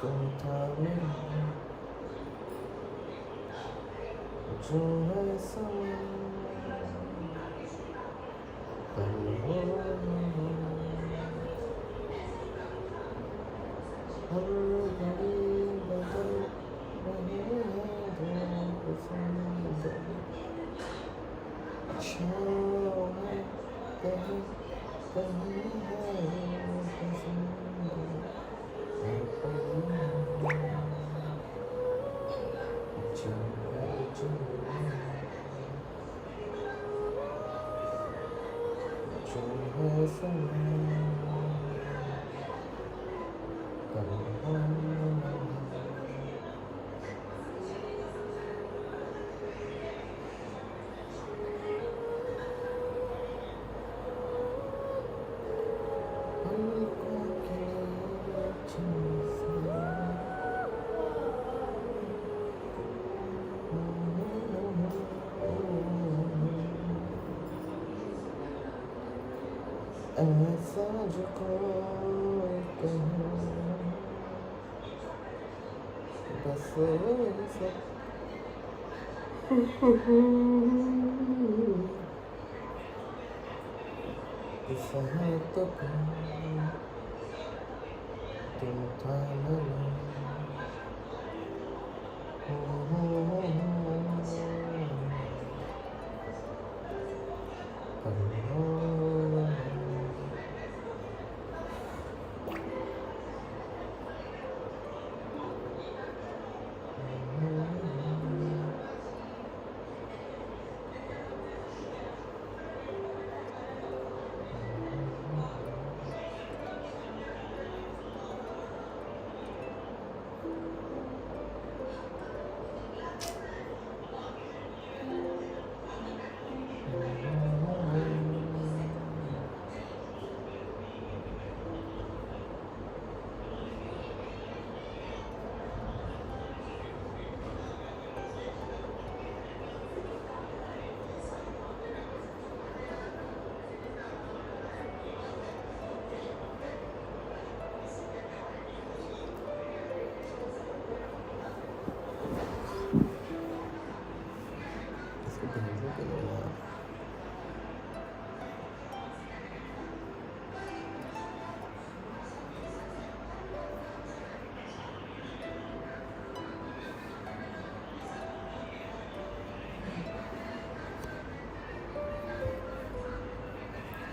तुम था मेरा जो है समय कल हो हर घड़ी बदल रहे हैं दो पसंद छाँव है कहीं कहीं है पसंद जो है समय कल हो पलकों के ऐसा जो कोई कहे बस वैसा इस हाथ को तुम था मेरा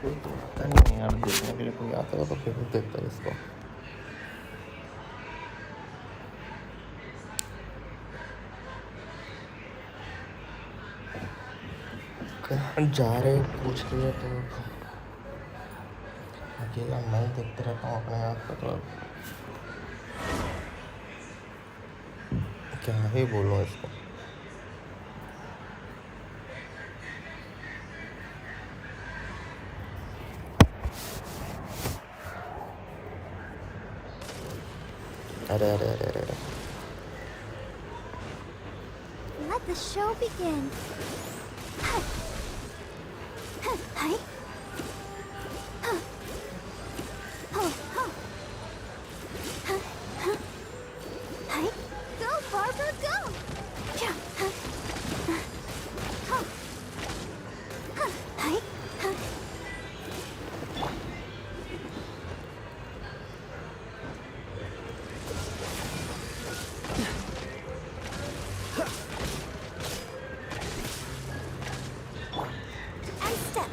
कोई तो आता नहीं यार देखने के लिए कोई आता है तो फिर देखता है इसको कहाँ जा रहे पूछ रही तो अकेला मैं देखते रहता हूँ अपने आप को तो क्या ही बोलूँ इसको अरे अरे अरे अरे अरे Let the show begin. Hi. Hi. Hi. Go, Barbara, go. Hi. And step.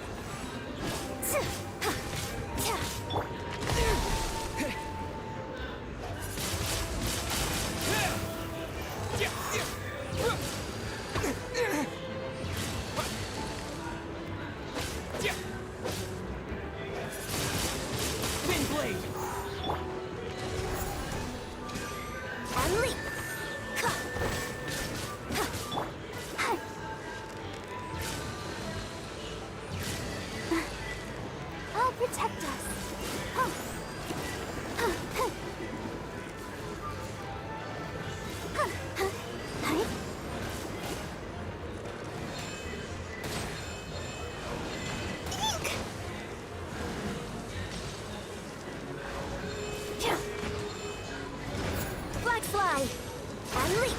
fly and leap.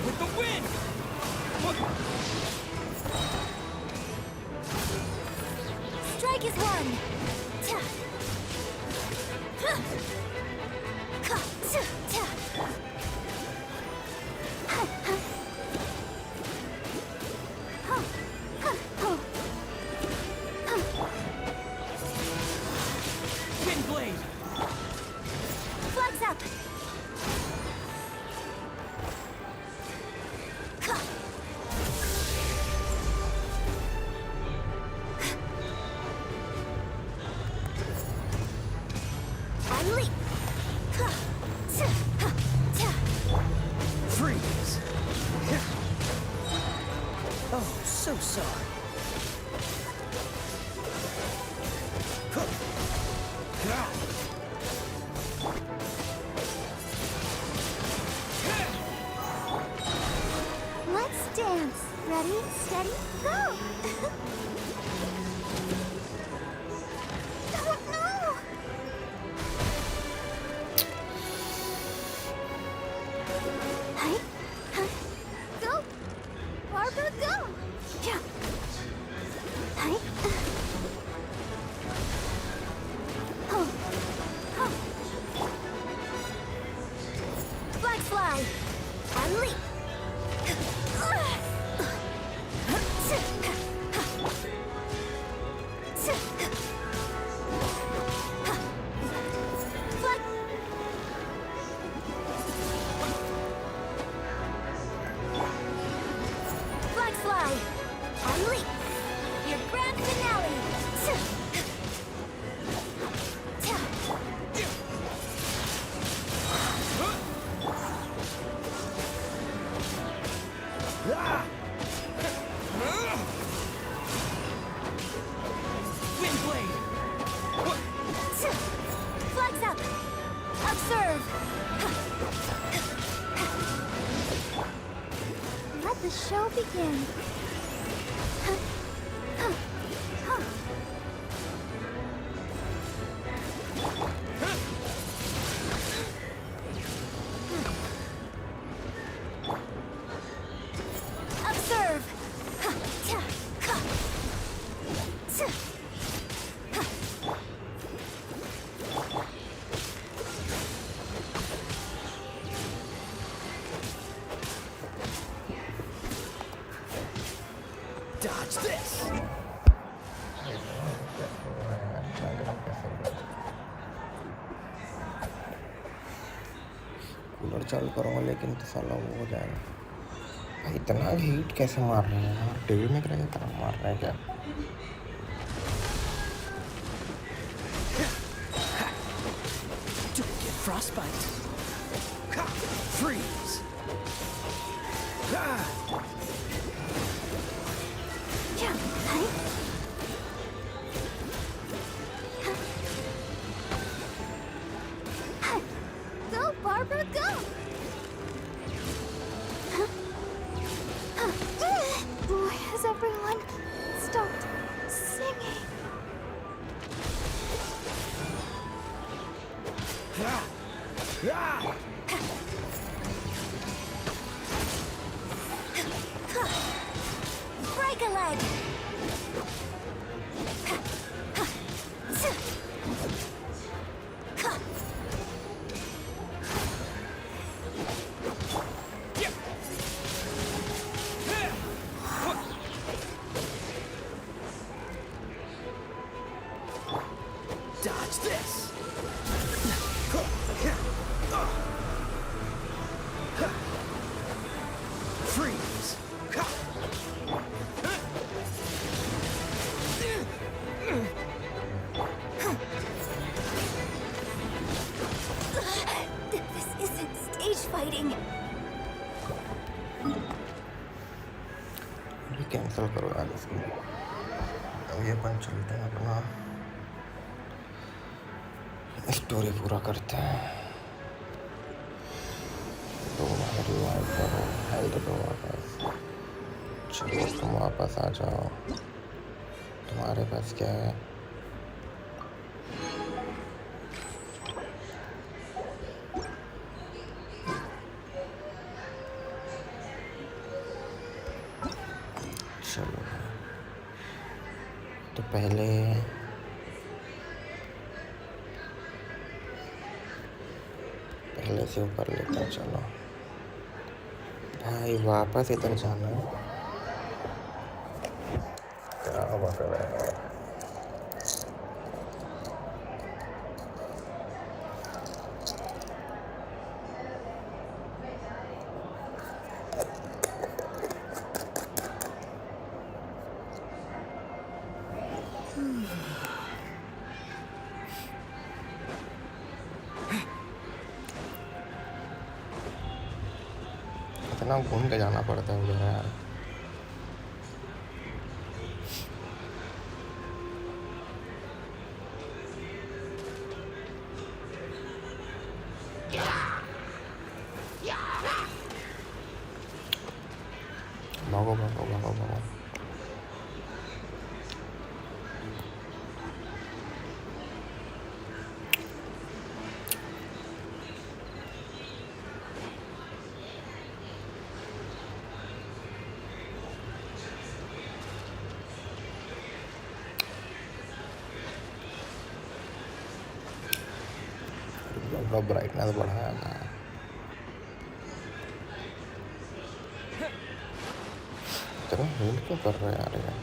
With the wind! Strike is one. Wind blade! Flex up. And leap. Freeze! Oh, so sorry. Let's dance. Ready, steady, go! Oh no! Hi, hi, go! Barbara, go! Yeah. Hi. Oh, oh. Flag fly and leap. Flag fly and leap. Your grand finale. Wind blade! Flags up. Observe. Let the show begin. Observe. Dodge this! Cooler चालू करूँगा लेकिन तो साला वो हो जाएगा भाई। इतना हीट कैसे मार रहे हैं यार, टीवी में करेंगे तरह मार रहे हैं क्या? Don't get frostbite. Freeze! Yeah, hi. Go, Barbara, go! Boy, has everyone stopped singing. Break a leg! Dodge this! Freeze! This isn't stage fighting. ये कैंसिल करो यार इसको। अब ये अपन चलते हैं अपना स्टोरी पूरा करते हैं। तो रिवाइव करो, हेल्थ दो वापस। चलो तुम वापस आ जाओ। तुम्हारे पास क्या है? चलो तो पहले से ऊपर लेते हैं। चलो भाई वापस इधर जाना है। क्या बात है यार। इतना घूम के जाना पड़ता है उधर यार। भागो भागो भागो भागो। ब्राइटनेस बढ़ाया था। चलो हील क्यों कर रहे हैं यार ये?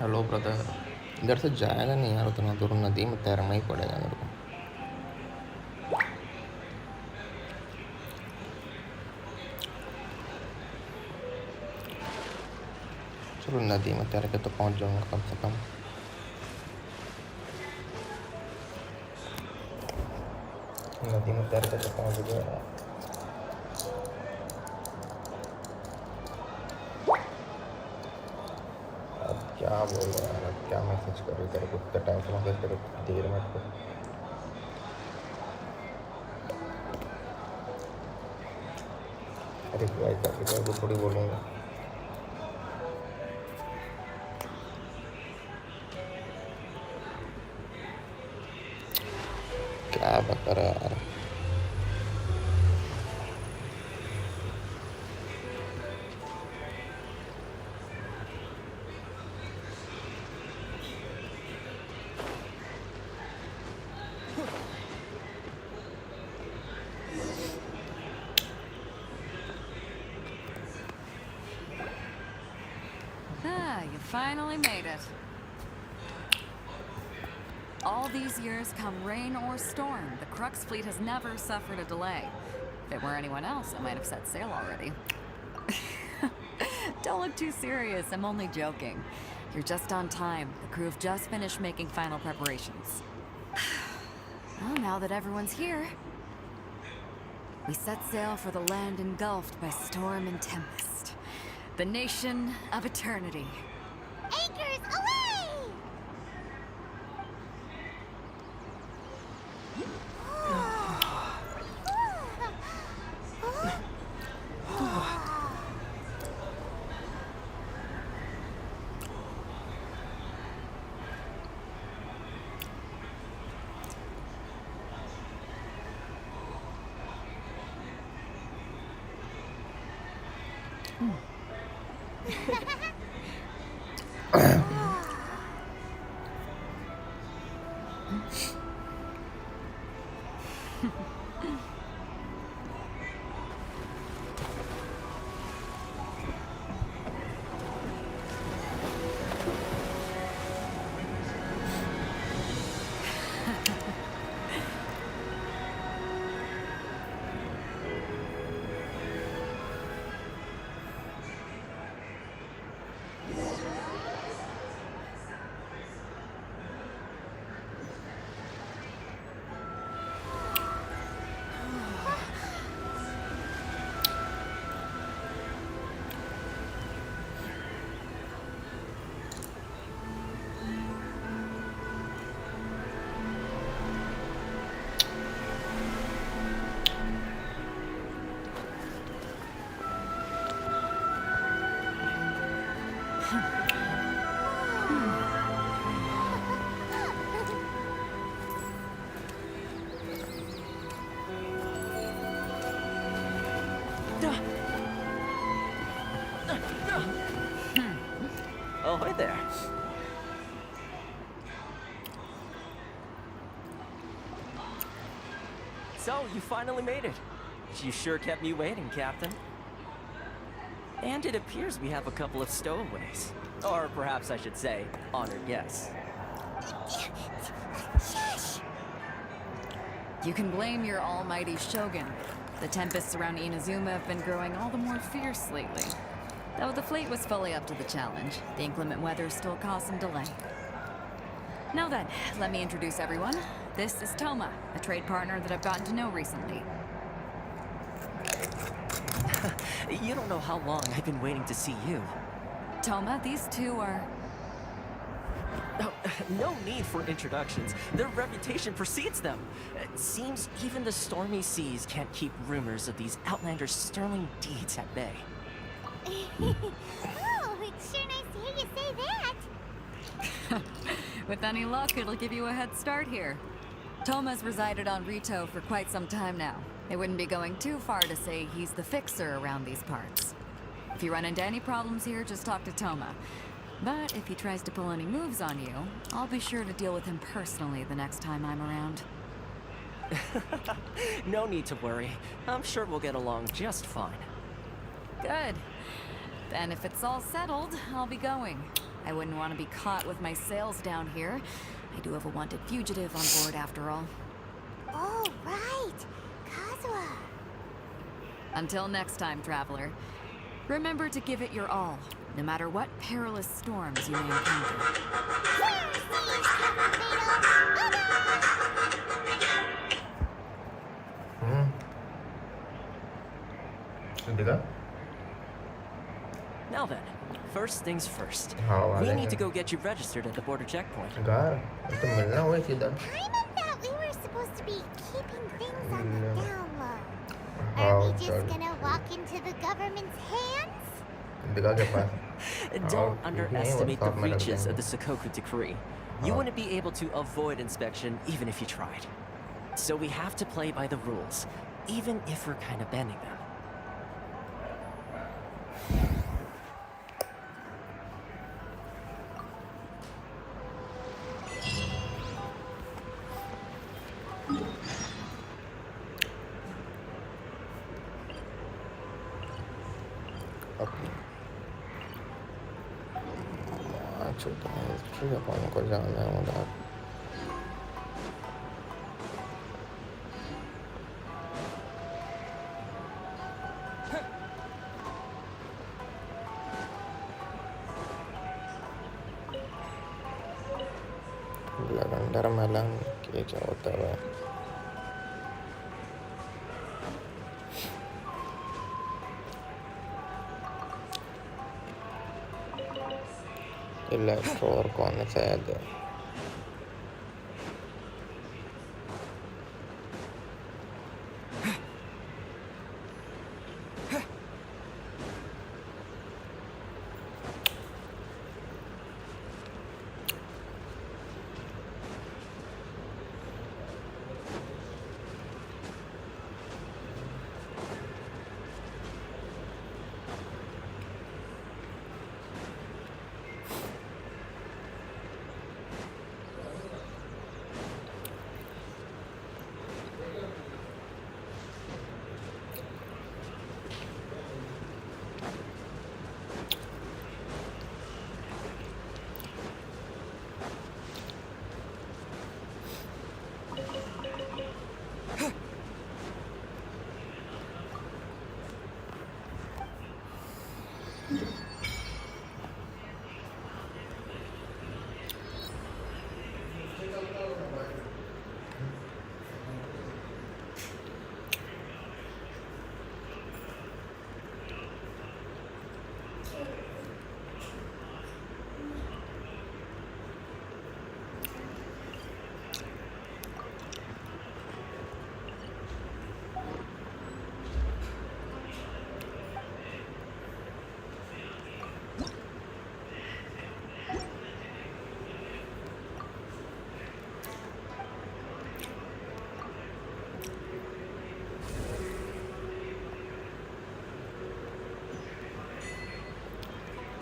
हेलो ब्रदर, इधर से जाएगा नहीं यार उतना दूर। नदी में तैरना ही पड़ेगा मेरे को। चलो नदी में तैर के तो पहुंच जाऊंगा कम से कम। नदी में तैर के तो पहुंच गया। क्या बोल रहा है यार, क्या मैसेज करूँ तेरे को? इतना टाइम से मैसेज करो, देर में को। रिप्लाई करके तेरे को थोड़ी बोलूँगा। क्या बता रहा यार। You finally made it. All these years, come rain or storm, the Crux fleet has never suffered a delay. If it were anyone else, I might have set sail already. Don't look too serious, I'm only joking. You're just on time. The crew have just finished making final preparations. Well, now that everyone's here, we set sail for the land engulfed by storm and tempest. The nation of eternity. Anchors away! Oh, hi there. So, you finally made it. You sure kept me waiting, Captain. And it appears we have a couple of stowaways. Or perhaps I should say, honored guests. You can blame your almighty Shogun. The tempests around Inazuma have been growing all the more fierce lately. Though the fleet was fully up to the challenge, the inclement weather still caused some delay. Now then, let me introduce everyone. This is Toma, a trade partner that I've gotten to know recently. You don't know how long I've been waiting to see you. Toma, these two are... Oh, no need for introductions. Their reputation precedes them. It seems even the stormy seas can't keep rumors of these outlanders' sterling deeds at bay. Oh, it's sure nice to hear you say that. With any luck, it'll give you a head start here. Toma's resided on Rito for quite some time now. It wouldn't be going too far to say he's the fixer around these parts. If you run into any problems here, just talk to Toma. But if he tries to pull any moves on you, I'll be sure to deal with him personally the next time I'm around. No need to worry. I'm sure we'll get along just fine. Good. Then if it's all settled, I'll be going. I wouldn't want to be caught with my sails down here. I do have a wanted fugitive on board after all. Oh, right. Kazuha. Until next time, traveler. Remember to give it your all, no matter what perilous storms you may encounter. Sudah? Now then, first things first. Oh, We ada need to yang- go get you registered at the border checkpoint. Enggak, itu benar weh tidak. I meant that we were supposed to be keeping things on the No. down low. Oh, Are we just sorry. gonna walk into the government's hands? Hindi kaget pa. Don't Oh, underestimate ini the WhatsApp reaches madam. of the Sakoku Decree. You Oh. wouldn't be able to avoid inspection even if you tried. So we have to play by the rules, even if we're kind of bending them. Oke. Macet, apa mau kerjaan yang udah lavender melon ये क्या होता है? Electro और कौन सा है?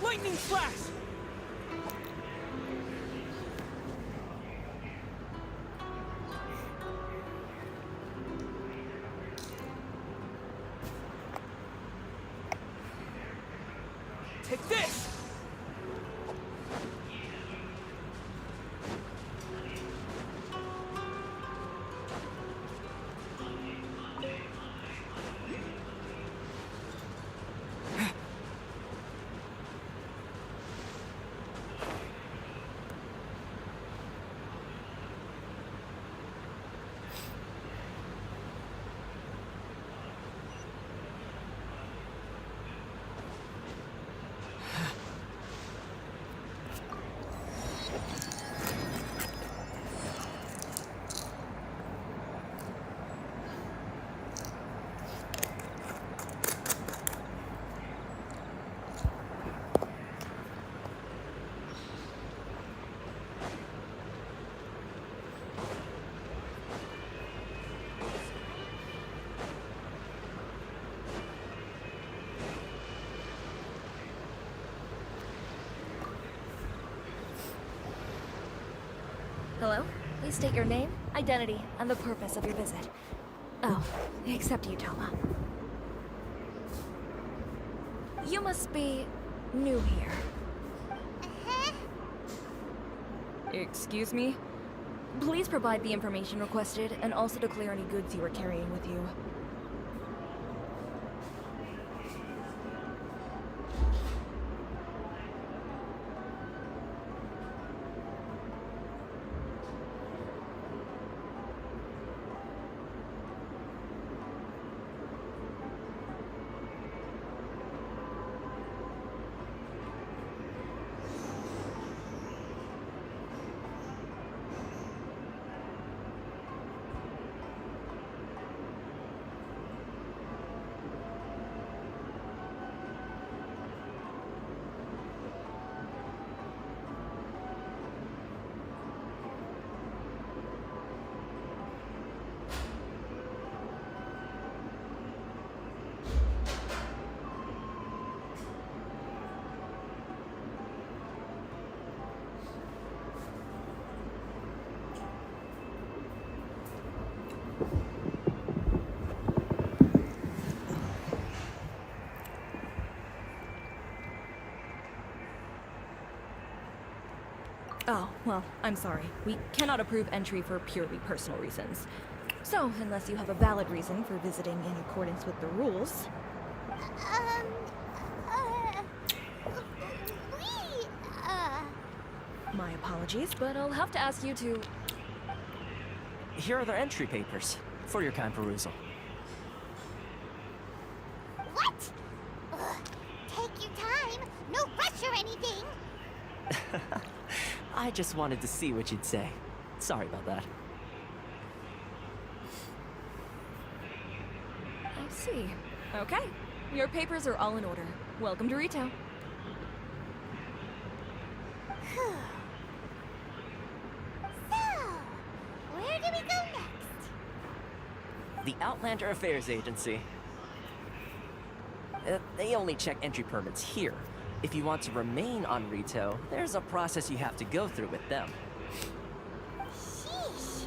Lightning flash! Take this! Hello? Please state your name, identity, and the purpose of your visit. Oh, except you, Toma. You must be new here. Excuse me? Please provide the information requested and also declare any goods you are carrying with you. Oh, well, I'm sorry. We cannot approve entry for purely personal reasons. So, unless you have a valid reason for visiting in accordance with the rules... We, My apologies, but I'll have to ask you to... Here are their entry papers, for your kind perusal. What? Ugh. Take your time. No rush or anything. I just wanted to see what you'd say. Sorry about that. I see. Okay. Your papers are all in order. Welcome to Rito. Phew. So, where do we go next? The Outlander Affairs Agency. They only check entry permits here. If you want to remain on Rito, there's a process you have to go through with them. Sheesh.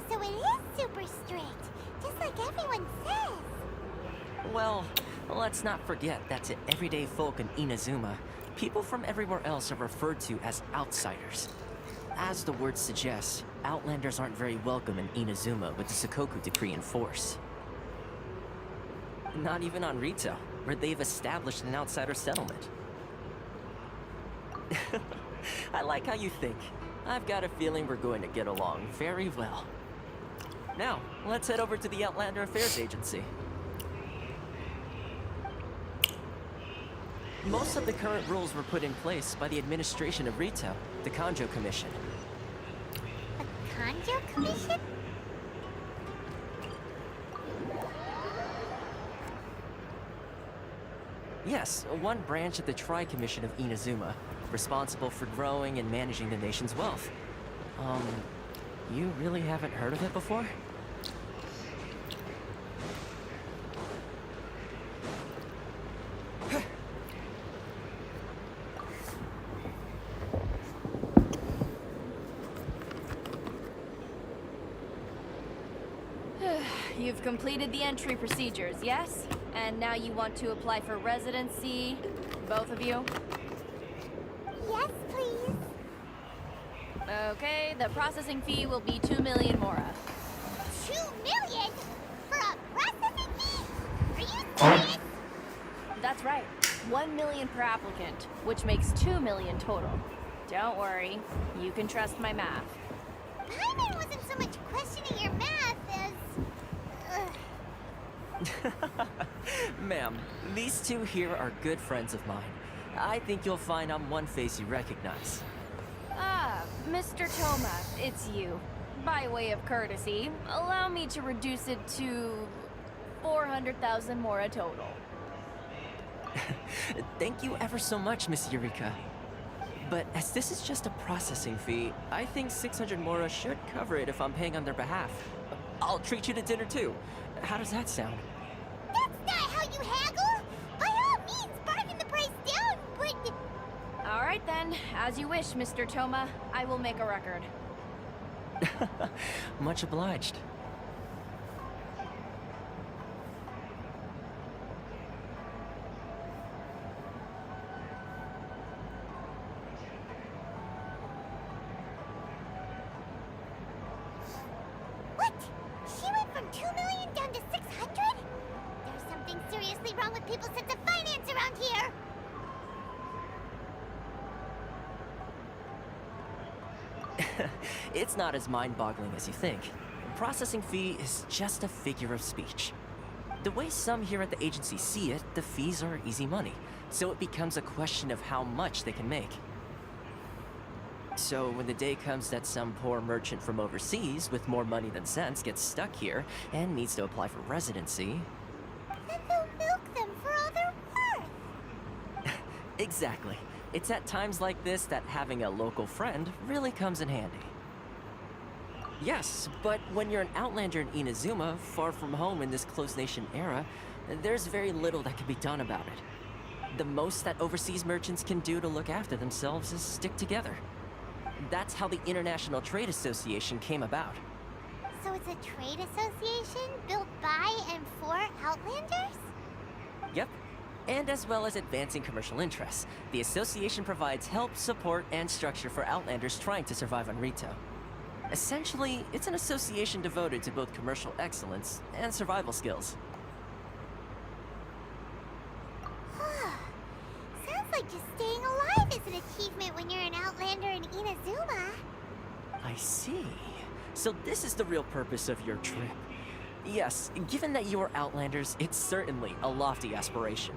So it is super strict, just like everyone says. Well, let's not forget that to everyday folk in Inazuma, people from everywhere else are referred to as outsiders. As the word suggests, Outlanders aren't very welcome in Inazuma with the Sakoku Decree in force. Not even on Rito, where they've established an outsider settlement. I like how you think. I've got a feeling we're going to get along very well. Now, let's head over to the Outlander Affairs Agency. Most of the current rules were put in place by the administration of Rito, the Kanjo Commission. A Kanjo Commission? Yes, one branch of the Tri-Commission of Inazuma, responsible for growing and managing the nation's wealth. You really haven't heard of it before? You've completed the entry procedures, yes? And now you want to apply for residency, both of you? Yes, please. Okay, the processing fee will be 2 million mora. 2 million? For a processing fee? Are you serious? That's right. 1 million per applicant, which makes 2 million total. Don't worry, you can trust my math. Paimon wasn't so much questioning your math as... Ma'am, these two here are good friends of mine. I think you'll find I'm one face you recognize. Ah, Mr. Toma, it's you. By way of courtesy, allow me to reduce it to 400,000 mora total. Thank you ever so much, Miss Eureka. But as this is just a processing fee, I think 600 mora should cover it if I'm paying on their behalf. I'll treat you to dinner too. How does that sound? That's not how you haggle! By all means, bargain the price down, but... All right then, as you wish, Mr. Toma. I will make a record. Much obliged. What? She went from 2 million down to 600? There's something seriously wrong with people's sense of finance around here! It's not as mind-boggling as you think. Processing fee is just a figure of speech. The way some here at the agency see it, the fees are easy money, so it becomes a question of how much they can make. So when the day comes that some poor merchant from overseas with more money than sense gets stuck here and needs to apply for residency... Then they'll milk them for all they're worth! Exactly. It's at times like this that having a local friend really comes in handy. Yes, but when you're an outlander in Inazuma, far from home in this closed nation era, there's very little that can be done about it. The most that overseas merchants can do to look after themselves is stick together. That's how the International Trade Association came about. So it's a trade association built by and for Outlanders? Yep. And as well as advancing commercial interests, the association provides help, support, and structure for Outlanders trying to survive on Rito. Essentially, it's an association devoted to both commercial excellence and survival skills. Sounds like just staying alive is an achievement when you're an Outlander in Inazuma. I see. So this is the real purpose of your trip. Yes, given that you are Outlanders, it's certainly a lofty aspiration.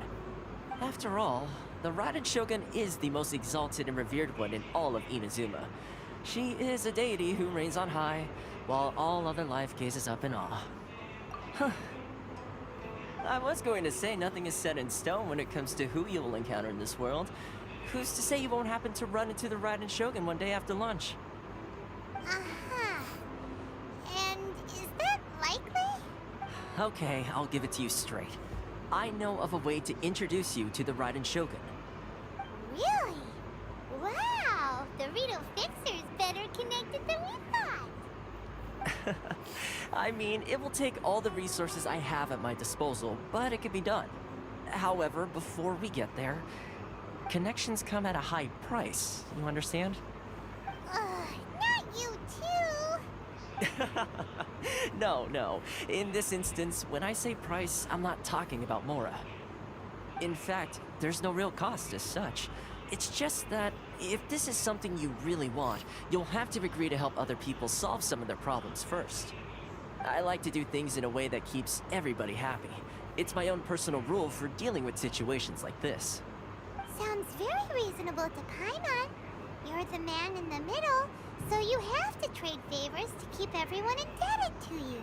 After all, the Raiden Shogun is the most exalted and revered one in all of Inazuma. She is a deity who reigns on high, while all other life gazes up in awe. Huh. I was going to say nothing is set in stone when it comes to who you will encounter in this world. Who's to say you won't happen to run into the Raiden Shogun one day after lunch? Uh-huh. And is that likely? Okay, I'll give it to you straight. I know of a way to introduce you to the Raiden Shogun. Really? Wow! The Rito Fixer is better connected than we thought. I mean, it will take all the resources I have at my disposal, but it can be done. However, before we get there, connections come at a high price, you understand? Not you too! No. In this instance, when I say price, I'm not talking about Mora. In fact, there's no real cost as such. It's just that if this is something you really want, you'll have to agree to help other people solve some of their problems first. I like to do things in a way that keeps everybody happy. It's my own personal rule for dealing with situations like this. Sounds very reasonable to Paimon. You're the man in the middle, so you have to trade favors to keep everyone indebted to you.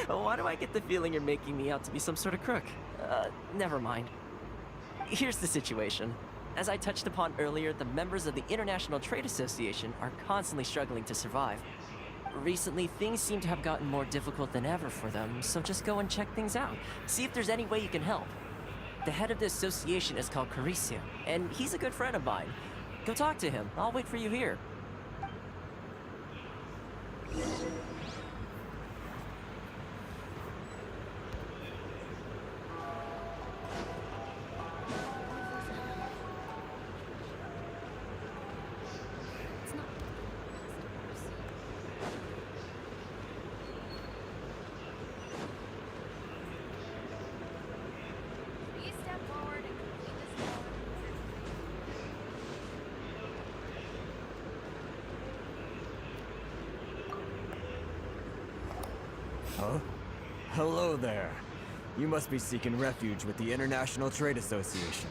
Why do I get the feeling you're making me out to be some sort of crook? Never mind. Here's the situation. As I touched upon earlier, the members of the International Trade Association are constantly struggling to survive. Recently, things seem to have gotten more difficult than ever for them, so just go and check things out. See if there's any way you can help. The head of the association is called Carisio, and he's a good friend of mine. Go talk to him. I'll wait for you here. Please step forward and complete this Huh? Hello there. You must be seeking refuge with the International Trade Association.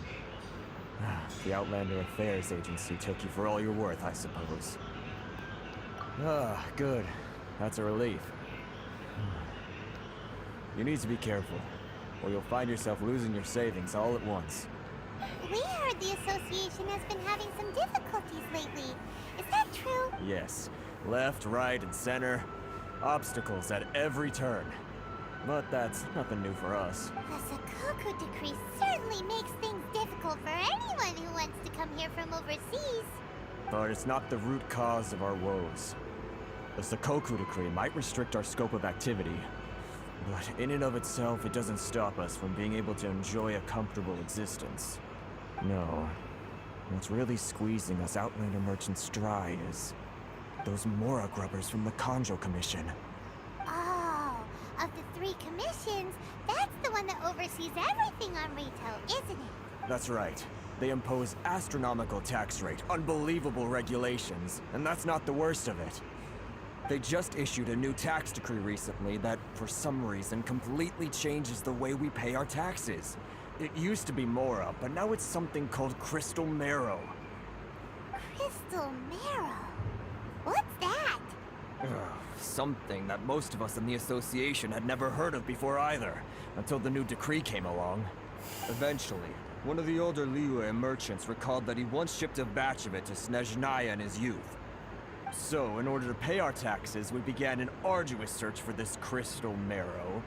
The Outlander Affairs Agency took you for all you're worth, I suppose. Good. That's a relief. You need to be careful, or you'll find yourself losing your savings all at once. We heard the association has been having some difficulties lately. Is that true? Yes. Left, right, and center. Obstacles at every turn. But that's nothing new for us. The Sakoku decree certainly makes things difficult for anyone who wants to come here from overseas. But it's not the root cause of our woes. The Sakoku decree might restrict our scope of activity, but in and of itself, it doesn't stop us from being able to enjoy a comfortable existence. No. What's really squeezing us Outlander merchants dry is those Mora grubbers from the Kanjo Commission. Oh, of the 3 commissions, that's the one that oversees everything on retail, isn't it? That's right. They impose astronomical tax rate, unbelievable regulations, and that's not the worst of it. They just issued a new tax decree recently that, for some reason, completely changes the way we pay our taxes. It used to be Mora, but now it's something called Crystal Marrow. Crystal Marrow? What's that? Something that most of us in the association had never heard of before either, until the new decree came along. Eventually, one of the older Liyue merchants recalled that he once shipped a batch of it to Snezhnaya in his youth. So, in order to pay our taxes, we began an arduous search for this Crystal Marrow.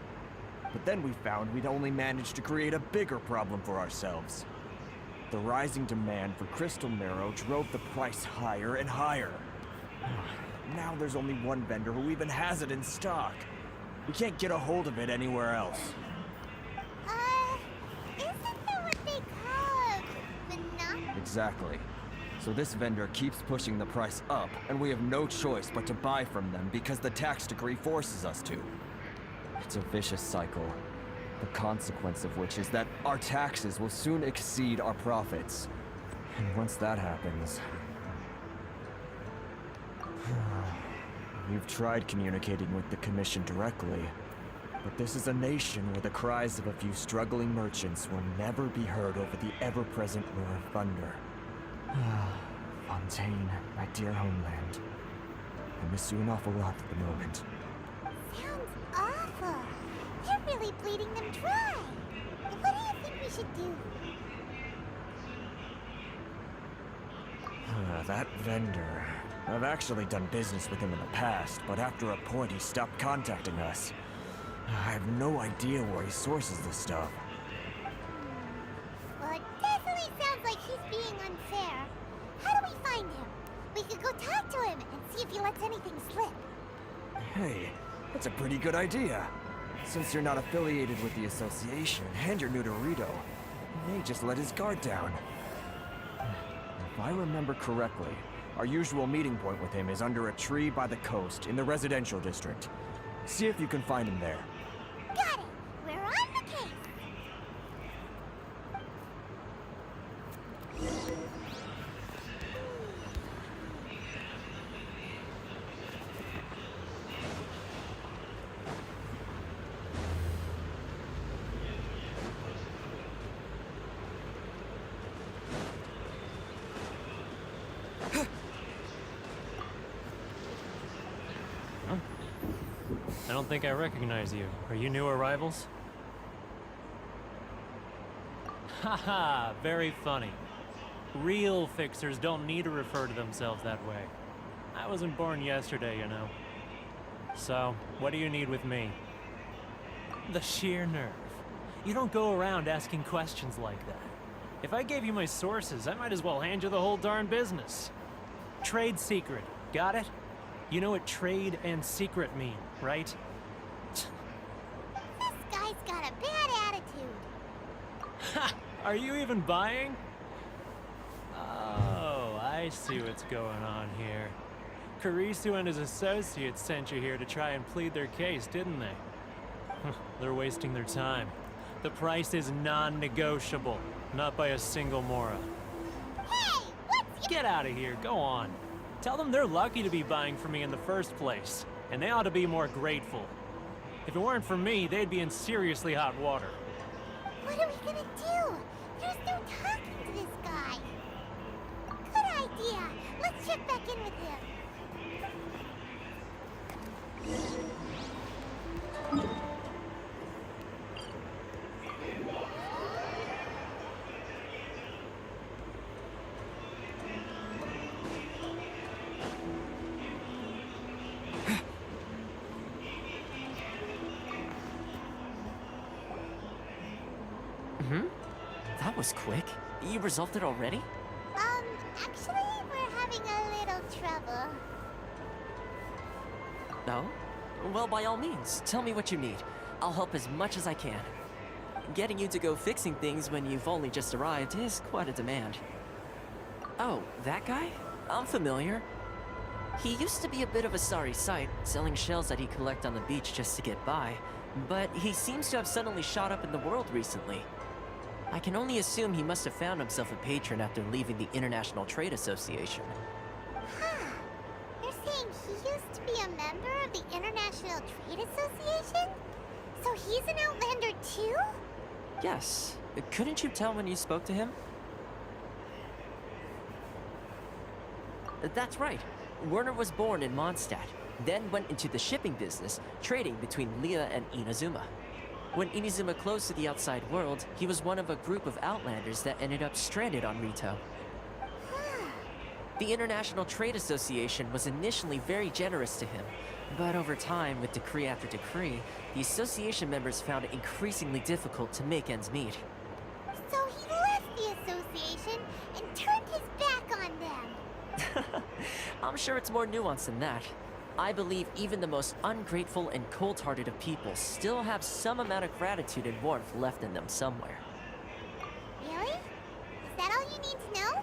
But then we found we'd only managed to create a bigger problem for ourselves. The rising demand for Crystal Marrow drove the price higher and higher. Now there's only one vendor who even has it in stock. We can't get a hold of it anywhere else. Isn't that what they call a monopoly? Exactly. So this vendor keeps pushing the price up, and we have no choice but to buy from them because the tax decree forces us to. It's a vicious cycle, the consequence of which is that our taxes will soon exceed our profits. And once that happens... we've tried communicating with the Commission directly. But this is a nation where the cries of a few struggling merchants will never be heard over the ever-present roar of thunder. Fontaine, my dear homeland. I miss you an awful lot at the moment. Sounds awful. They're really bleeding them dry. What do you think we should do? That vendor. I've actually done business with him in the past, but after a point he stopped contacting us. I have no idea where he sources this stuff. Well, it definitely sounds like he's being unfair. How do we find him? We could go talk to him and see if he lets anything slip. Hey, that's a pretty good idea. Since you're not affiliated with the association and you're new to Rito, you may just let his guard down. If I remember correctly, our usual meeting point with him is under a tree by the coast in the residential district. See if you can find him there. Got it. We're on the case. I don't think I recognize you. Are you new arrivals? Haha, very funny. Real fixers don't need to refer to themselves that way. I wasn't born yesterday, you know. So, what do you need with me? The sheer nerve. You don't go around asking questions like that. If I gave you my sources, I might as well hand you the whole darn business. Trade secret, got it? You know what trade and secret mean, right? This guy's got a bad attitude. Ha! Are you even buying? Oh, I see what's going on here. Karisu and his associates sent you here to try and plead their case, didn't they? They're wasting their time. The price is non-negotiable, not by a single Mora. Hey, what's Get out of here, go on. Tell them they're lucky to be buying from me in the first place, and they ought to be more grateful. If it weren't for me, they'd be in seriously hot water. What are we gonna do? There's no talking to this guy. Good idea. Let's check back in with him. That was quick. You resolved it already? Actually, we're having a little trouble. No? Well, by all means, tell me what you need. I'll help as much as I can. Getting you to go fixing things when you've only just arrived is quite a demand. Oh, that guy? I'm familiar. He used to be a bit of a sorry sight, selling shells that he'd collect on the beach just to get by, but he seems to have suddenly shot up in the world recently. I can only assume he must have found himself a patron after leaving the International Trade Association. Huh. You're saying he used to be a member of the International Trade Association? So he's an Outlander too? Yes. Couldn't you tell when you spoke to him? That's right. Werner was born in Mondstadt, then went into the shipping business, trading between Leah and Inazuma. When Inazuma closed to the outside world, he was one of a group of Outlanders that ended up stranded on Rito. The International Trade Association was initially very generous to him, but over time, with decree after decree, the association members found it increasingly difficult to make ends meet. So he left the association and turned his back on them. I'm sure it's more nuanced than that. I believe even the most ungrateful and cold-hearted of people still have some amount of gratitude and warmth left in them somewhere. Really? Is that all you need to know?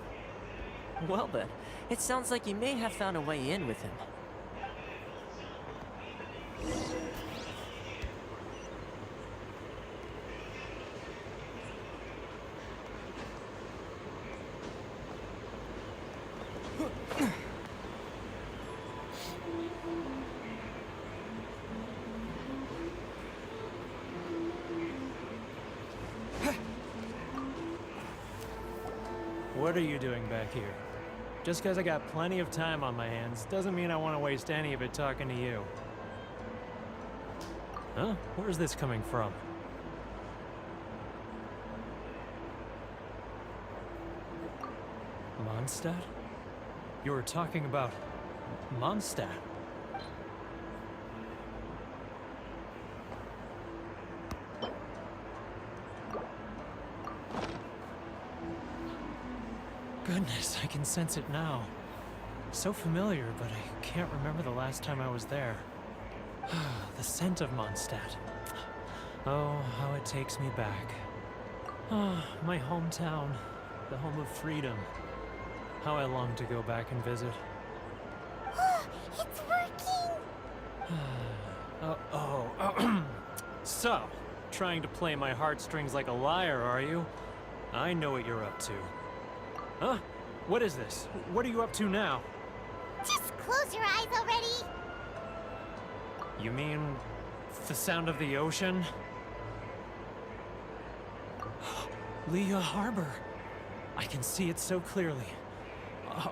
Well then, it sounds like you may have found a way in with him. What are you doing back here? Just because I got plenty of time on my hands doesn't mean I want to waste any of it talking to you. Huh? Where's this coming from? Mondstadt? You were talking about Mondstadt. Goodness, I can sense it now. So familiar, but I can't remember the last time I was there. The scent of Mondstadt. Oh, how it takes me back. Ah, my hometown, the home of freedom. How I long to go back and visit. It's working! So, trying to play my heartstrings like a liar, are you? I know what you're up to. Huh? What is this? What are you up to now? Just close your eyes already! You mean the sound of the ocean? Leah Harbor. I can see it so clearly.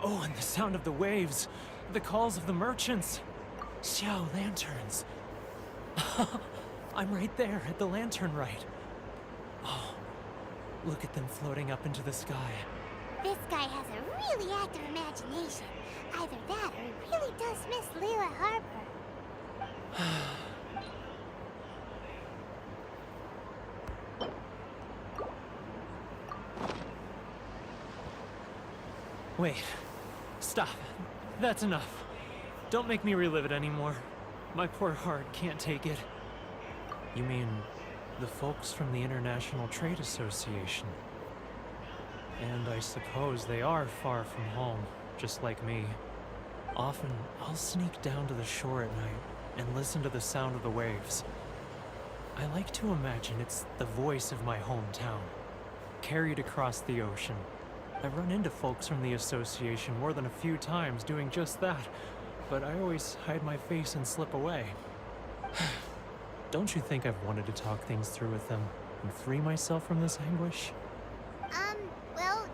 Oh, and the sound of the waves. The calls of the merchants. Xiao lanterns. I'm right there at the lantern right. Oh, look at them floating up into the sky. This guy has a really active imagination. Either that or he really does miss Leela Harbor. Wait. Stop. That's enough. Don't make me relive it anymore. My poor heart can't take it. You mean the folks from the International Trade Association? And I suppose they are far from home, just like me. Often, I'll sneak down to the shore at night and listen to the sound of the waves. I like to imagine it's the voice of my hometown, carried across the ocean. I've run into folks from the association more than a few times doing just that, but I always hide my face and slip away. Don't you think I've wanted to talk things through with them and free myself from this anguish? Well...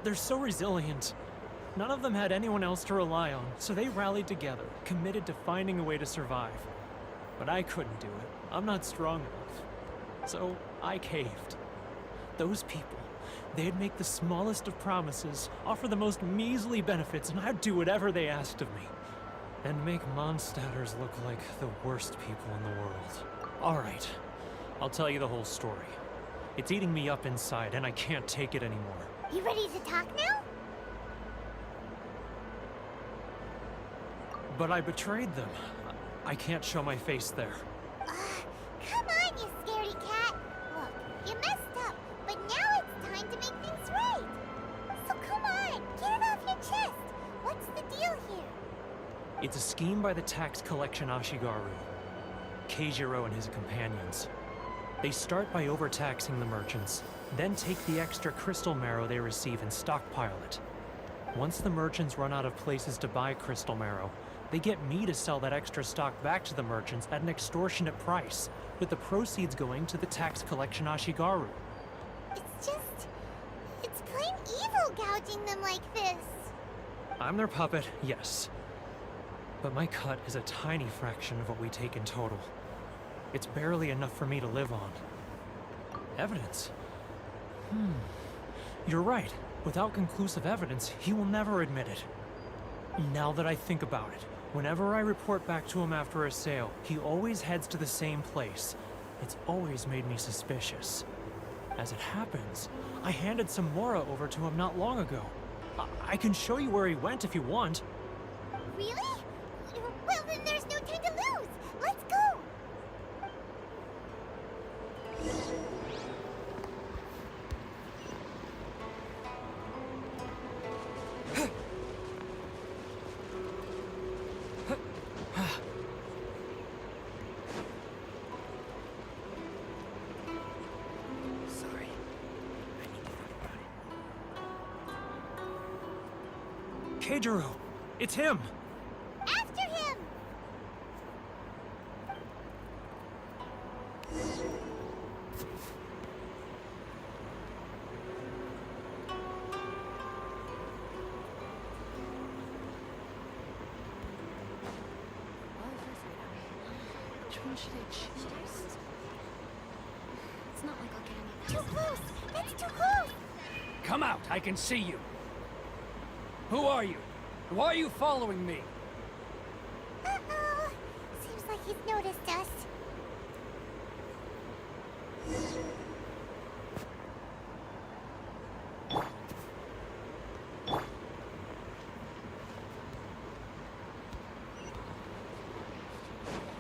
They're so resilient. None of them had anyone else to rely on, so they rallied together, committed to finding a way to survive. But I couldn't do it. I'm not strong enough. So I caved. Those people, they'd make the smallest of promises, offer the most measly benefits, and I'd do whatever they asked of me. And make Mondstadters look like the worst people in the world. All right, I'll tell you the whole story. It's eating me up inside, and I can't take it anymore. You ready to talk now? But I betrayed them. I can't show my face there. Come on, you scaredy cat! Look, you messed up, but now it's time to make things right! So come on, get it off your chest! What's the deal here? It's a scheme by the tax collection Ashigaru. Keijiro and his companions. They start by overtaxing the merchants, then take the extra crystal marrow they receive and stockpile it. Once the merchants run out of places to buy crystal marrow, they get me to sell that extra stock back to the merchants at an extortionate price, with the proceeds going to the tax collection Ashigaru. It's plain evil gouging them like this. I'm their puppet, yes. But my cut is a tiny fraction of what we take in total. It's barely enough for me to live on. Evidence? You're right. Without conclusive evidence, he will never admit it. Now that I think about it, whenever I report back to him after a sale, he always heads to the same place. It's always made me suspicious. As it happens, I handed some Mora over to him not long ago. I can show you where he went if you want. Really? Well, then there's no time to lose. Let's go. Sorry. I need to think about it. Keijiro! It's him! After him! one should I choose? It's not like I'll get any Too close! That's too close! Come out, I can see you. Who are you? Why are you following me? Uh-oh. Seems like he's noticed us.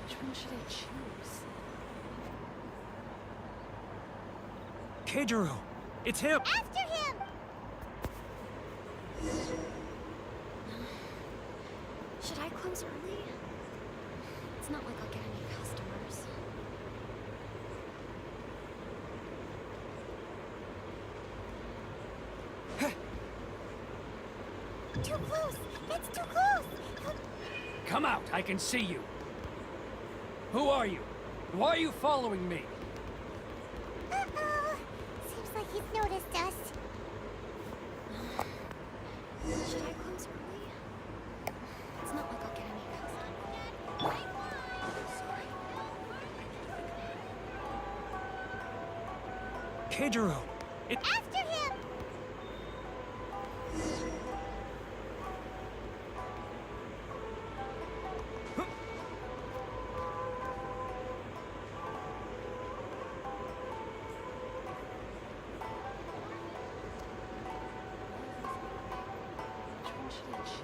Which one should I choose? Keijiro! It's him! After him! Should I close early? It's not like I'll get any customers. Too close! That's too close! Come out, I can see you. Who are you? Why are you following me? Uh-oh. Seems like he's noticed us. Should I close early? It's not like I'll get any customers. Sorry. Keijiro! It... After him! Which one should I choose?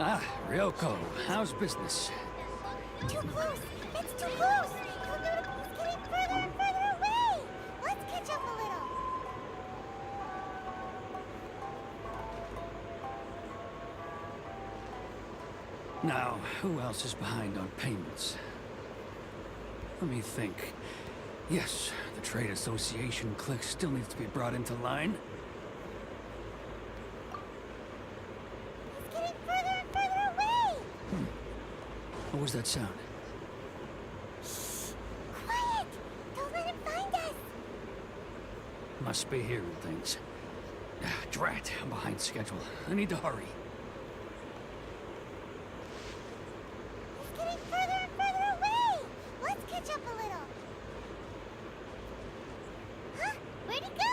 Ah, Ryoko, how's business? Too close! That's too close! He's getting further and further away! Let's catch up a little. Now, who else is behind on payments? Let me think. Yes, the Trade Association clique still needs to be brought into line. He's getting further and further away! What was that sound? Quiet! Don't let him find us! Must be hearing things. Ah, drat, I'm behind schedule. I need to hurry. He's getting further and further away! Let's catch up a little. Huh? Where'd he go?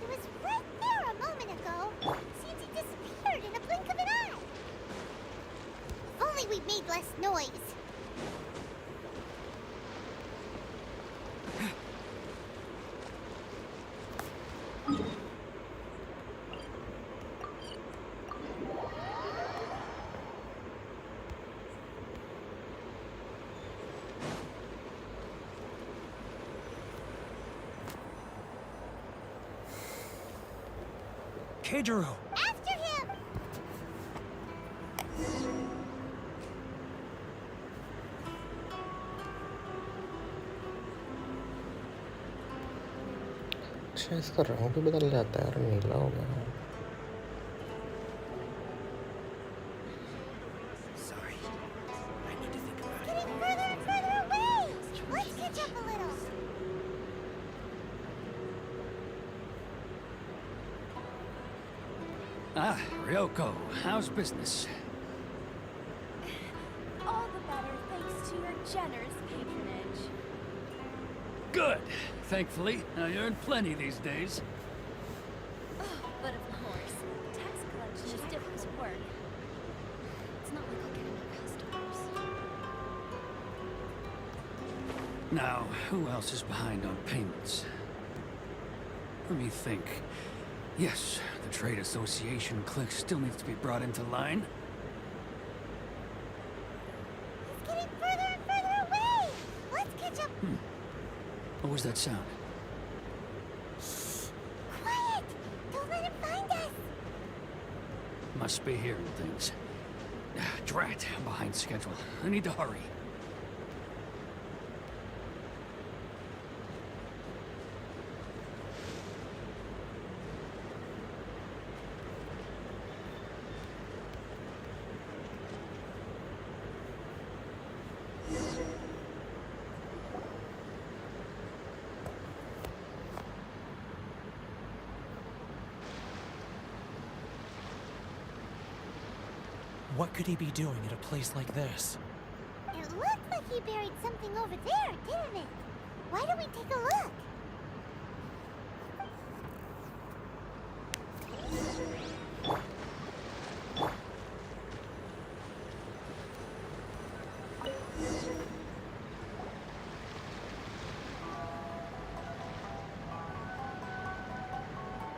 He was right there a moment ago. Seems he disappeared in a blink of an eye. If only we made less noise. Keijiro! After him! अच्छा इसका रंग भी बदल जाता है यार, नीला हो गया। Sorry. I need to think about Getting further and further away! Let's catch up a little. Ah, Ryoko, how's business? All the better thanks to your generous patronage. Good. Thankfully, I earn plenty these days. But of course, tax collection is difficult work. It's not like I'll get any customers. Now, who else is behind on payments? Let me think. Yes, the Trade Association clique still needs to be brought into line. He's getting further and further away! Let's catch up. What was that sound? Quiet! Don't let him find us. Must be hearing things. Ah, drat, I'm behind schedule. I need to hurry. What could he be doing at a place like this? It looked like he buried something over there, didn't it? Why don't we take a look?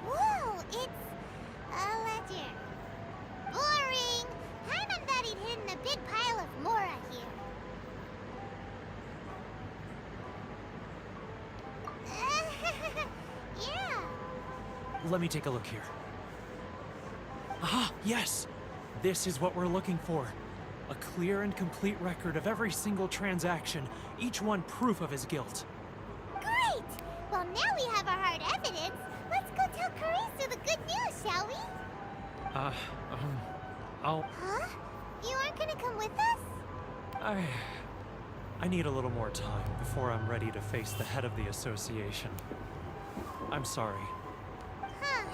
Whoa, it's a ledger. Boring! Hyman thought he'd hidden a big pile of Mora here. Yeah. Let me take a look here. Ah, yes! This is what we're looking for. A clear and complete record of every single transaction, each one proof of his guilt. Great! Well, now we have our hard evidence. Let's go tell Karisu the good news, shall we? I'll... Huh? You aren't gonna come with us? I need a little more time before I'm ready to face the head of the association. I'm sorry. Huh.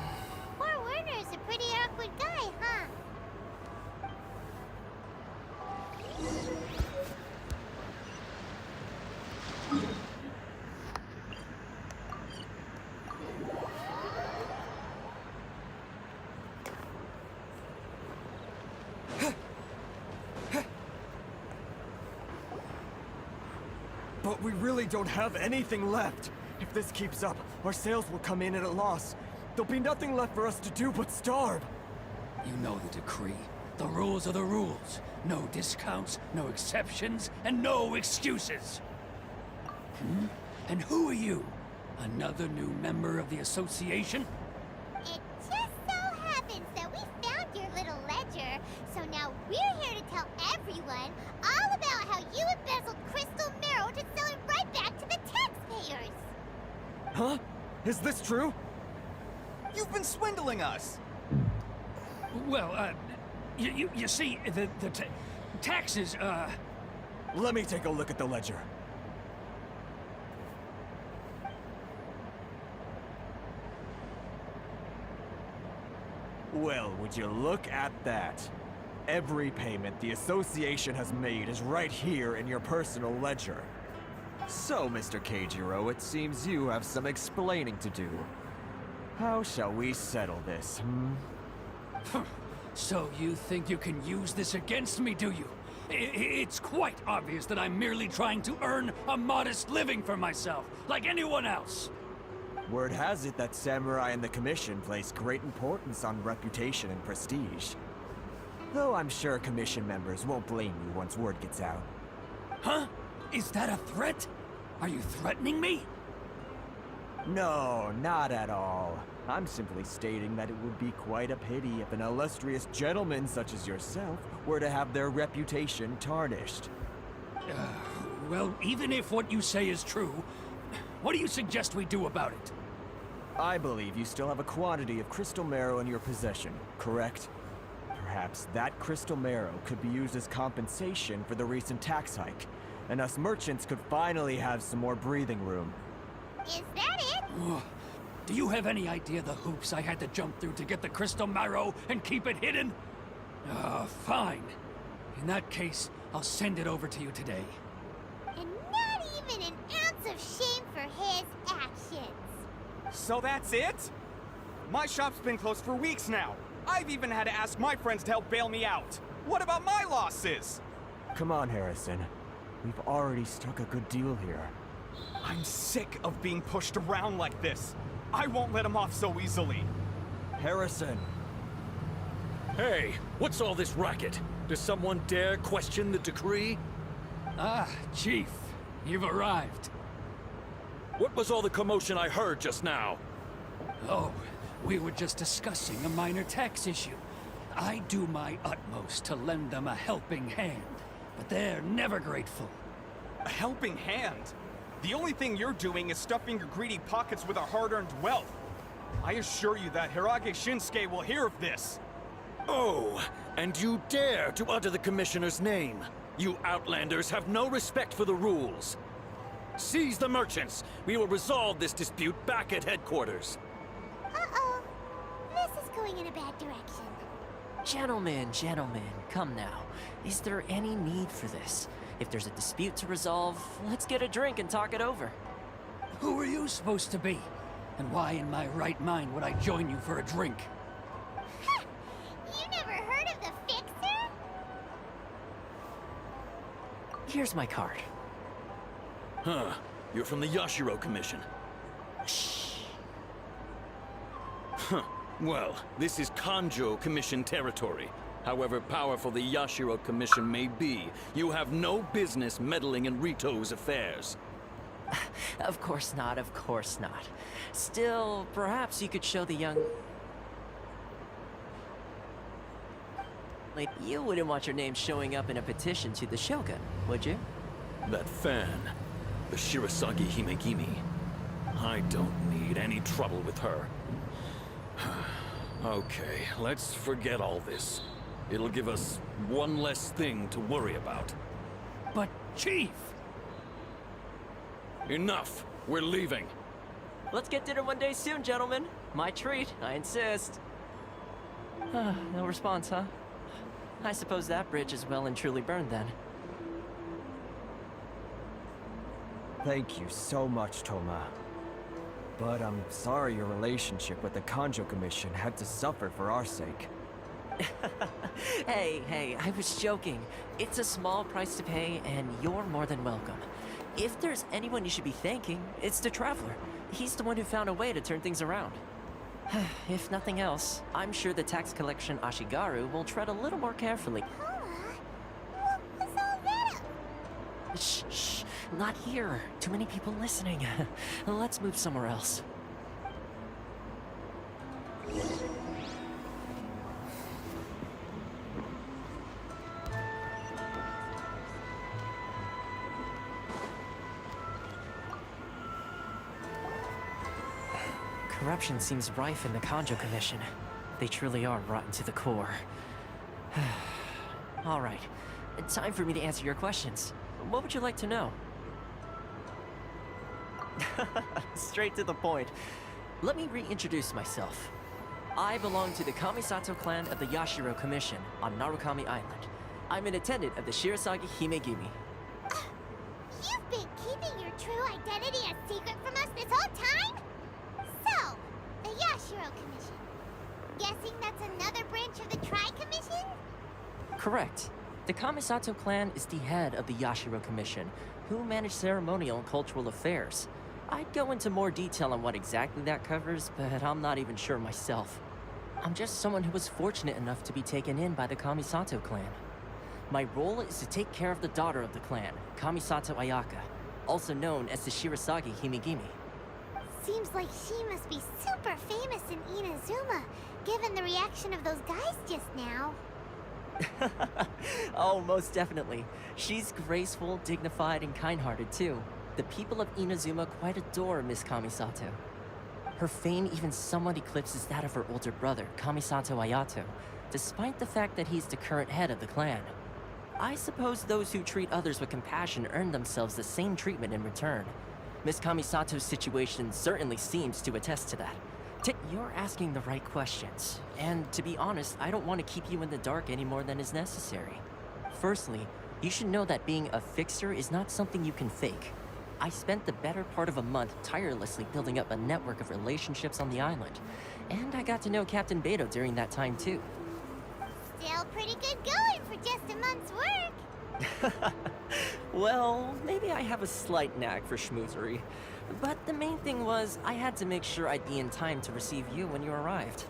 Poor Werner's a pretty awkward guy, huh? But we really don't have anything left. If this keeps up, our sales will come in at a loss. There'll be nothing left for us to do but starve. You know the decree. The rules are the rules. No discounts, no exceptions, and no excuses. And who are you? Another new member of the association? It just so happens that we found your little ledger, so now we're here to tell everyone all about how you embezzled crystal marrow to sell it right back to the taxpayers. Huh? Is this true? You've been swindling us! Well, you see, the taxes, Let me take a look at the ledger. Well, would you look at that? Every payment the association has made is right here in your personal ledger. So, Mr. Keijiro, it seems you have some explaining to do. How shall we settle this, So you think you can use this against me, do you? It's quite obvious that I'm merely trying to earn a modest living for myself, like anyone else. Word has it that Samurai and the Commission place great importance on reputation and prestige. Though I'm sure Commission members won't blame you once word gets out. Huh? Is that a threat? Are you threatening me? No, not at all. I'm simply stating that it would be quite a pity if an illustrious gentleman such as yourself were to have their reputation tarnished. Well, even if what you say is true, what do you suggest we do about it? I believe you still have a quantity of crystal marrow in your possession, correct? Perhaps that crystal marrow could be used as compensation for the recent tax hike, and us merchants could finally have some more breathing room. Is that it? Do you have any idea the hoops I had to jump through to get the crystal marrow and keep it hidden? Fine. In that case, I'll send it over to you today. And not even an ounce of shame for his actions. So that's it? My shop's been closed for weeks now. I've even had to ask my friends to help bail me out. What about my losses? Come on, Harrison. We've already struck a good deal here. I'm sick of being pushed around like this. I won't let him off so easily. Harrison! Hey, what's all this racket? Does someone dare question the decree? Ah, Chief, you've arrived. What was all the commotion I heard just now? Oh, we were just discussing a minor tax issue. I do my utmost to lend them a helping hand, but they're never grateful. A helping hand? The only thing you're doing is stuffing your greedy pockets with our hard-earned wealth. I assure you that Hirage Shinsuke will hear of this. Oh, and you dare to utter the Commissioner's name. You Outlanders have no respect for the rules. Seize the merchants. We will resolve this dispute back at headquarters. Uh-oh. This is going in a bad direction. Gentlemen, come now. Is there any need for this? If there's a dispute to resolve, let's get a drink and talk it over. Who are you supposed to be? And why in my right mind would I join you for a drink? You never heard of the Fixer? Here's my card. Huh. You're from the Yashiro Commission. Shh. Huh. Well, this is Kanjo Commission territory. However powerful the Yashiro Commission may be, you have no business meddling in Rito's affairs. Of course not, of course not. Still, perhaps you could show the young... Like, you wouldn't want your name showing up in a petition to the Shogun, would you? That fan, the Shirasagi Himegimi. I don't need any trouble with her. Okay, let's forget all this. It'll give us one less thing to worry about. But, Chief! Enough! We're leaving. Let's get dinner one day soon, gentlemen. My treat, I insist. No response, huh? I suppose that bridge is well and truly burned then. Thank you so much, Toma. But I'm sorry your relationship with the Kanjo Commission had to suffer for our sake. Hey, I was joking. It's a small price to pay, and you're more than welcome. If there's anyone you should be thanking, it's the Traveler. He's the one who found a way to turn things around. If nothing else, I'm sure the tax collection Ashigaru will tread a little more carefully. What was all that? Shh, not here. Too many people listening. Let's move somewhere else. Corruption seems rife in the Kanjo Commission. They truly are rotten to the core. All right, time for me to answer your questions. What would you like to know? Straight to the point. Let me reintroduce myself. I belong to the Kamisato clan of the Yashiro Commission on Narukami Island. I'm an attendant of the Shirasagi Himegimi. You've been keeping your true identity a secret from us this whole time? So, the Yashiro Commission. Guessing that's another branch of the Tri-Commission? Correct. The Kamisato clan is the head of the Yashiro Commission, who manage ceremonial and cultural affairs. I'd go into more detail on what exactly that covers, but I'm not even sure myself. I'm just someone who was fortunate enough to be taken in by the Kamisato clan. My role is to take care of the daughter of the clan, Kamisato Ayaka, also known as the Shirasagi Himegimi. Seems like she must be super famous in Inazuma, given the reaction of those guys just now. Oh, most definitely. She's graceful, dignified, and kind-hearted too. The people of Inazuma quite adore Miss Kamisato. Her fame even somewhat eclipses that of her older brother, Kamisato Ayato, despite the fact that he's the current head of the clan. I suppose those who treat others with compassion earn themselves the same treatment in return. Miss Kamisato's situation certainly seems to attest to that. You're asking the right questions, and to be honest, I don't want to keep you in the dark any more than is necessary. Firstly, you should know that being a fixer is not something you can fake. I spent the better part of a month tirelessly building up a network of relationships on the island, and I got to know Captain Beto during that time too. Still pretty good going for just a month's work. Well, maybe I have a slight knack for schmoozery. But the main thing was, I had to make sure I'd be in time to receive you when you arrived.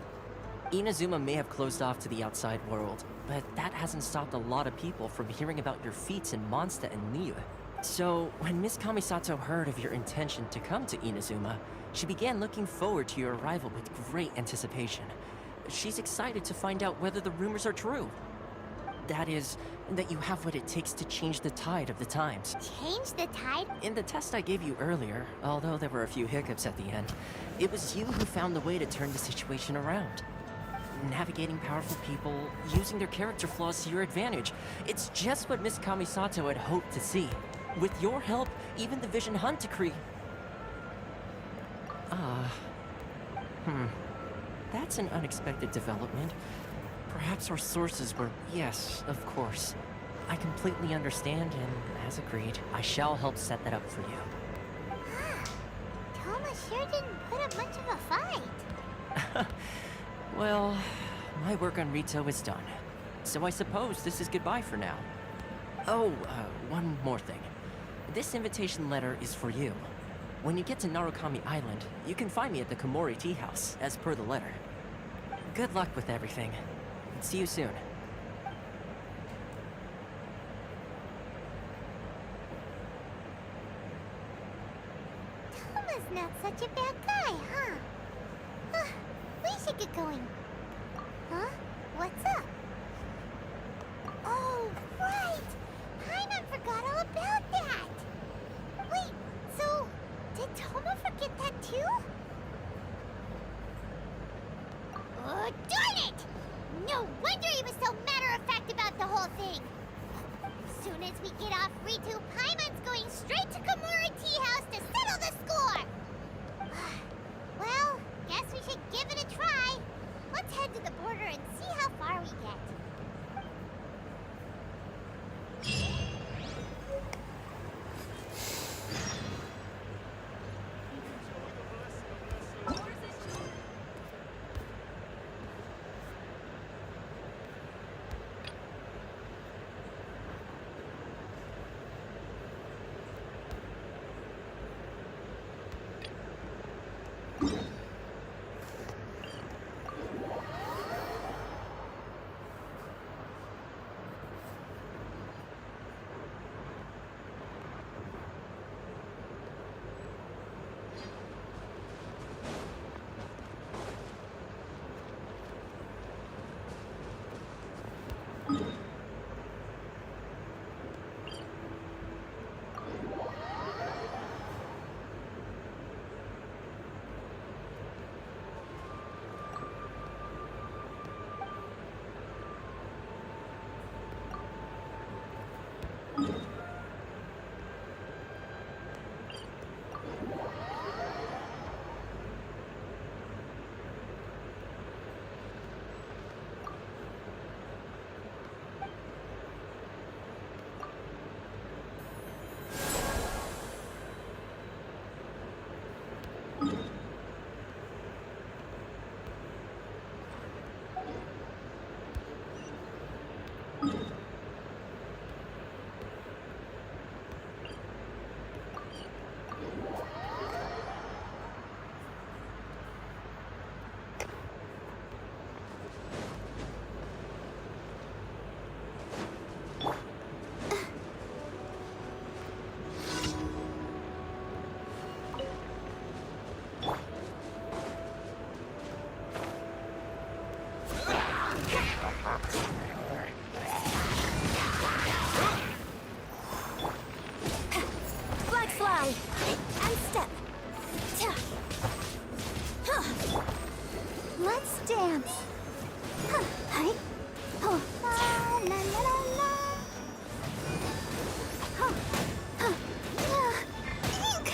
Inazuma may have closed off to the outside world, but that hasn't stopped a lot of people from hearing about your feats in Mondstadt and Liyue. So, when Miss Kamisato heard of your intention to come to Inazuma, she began looking forward to your arrival with great anticipation. She's excited to find out whether the rumors are true. That is, that you have what it takes to change the tide of the times. Change the tide? In the test I gave you earlier, although there were a few hiccups at the end, it was you who found the way to turn the situation around. Navigating powerful people, using their character flaws to your advantage. It's just what Miss Kamisato had hoped to see. With your help, even the Vision Hunt decree... That's an unexpected development. Perhaps our sources were... Yes, of course. I completely understand, and as agreed, I shall help set that up for you. Toma sure didn't put up much of a fight. Well, my work on Rito is done. So I suppose this is goodbye for now. Oh, one more thing. This invitation letter is for you. When you get to Narukami Island, you can find me at the Komori Tea House, as per the letter. Good luck with everything. And see you soon. Toma's not such a bad guy, huh? We should get going. Huh? What's up? Oh, right! Paimon forgot all about that! Wait, so did Toma forget that too? Oh, darn it! No wonder he was so matter-of-fact about the whole thing! As soon as we get off Ritu, Paimon's going straight to Komori Tea House to settle the score! Well, guess we should give it a try. Let's head to the border and see how far we get. Flag fly! And step! Let's dance! Hi! Oh, la la la la la! Ink!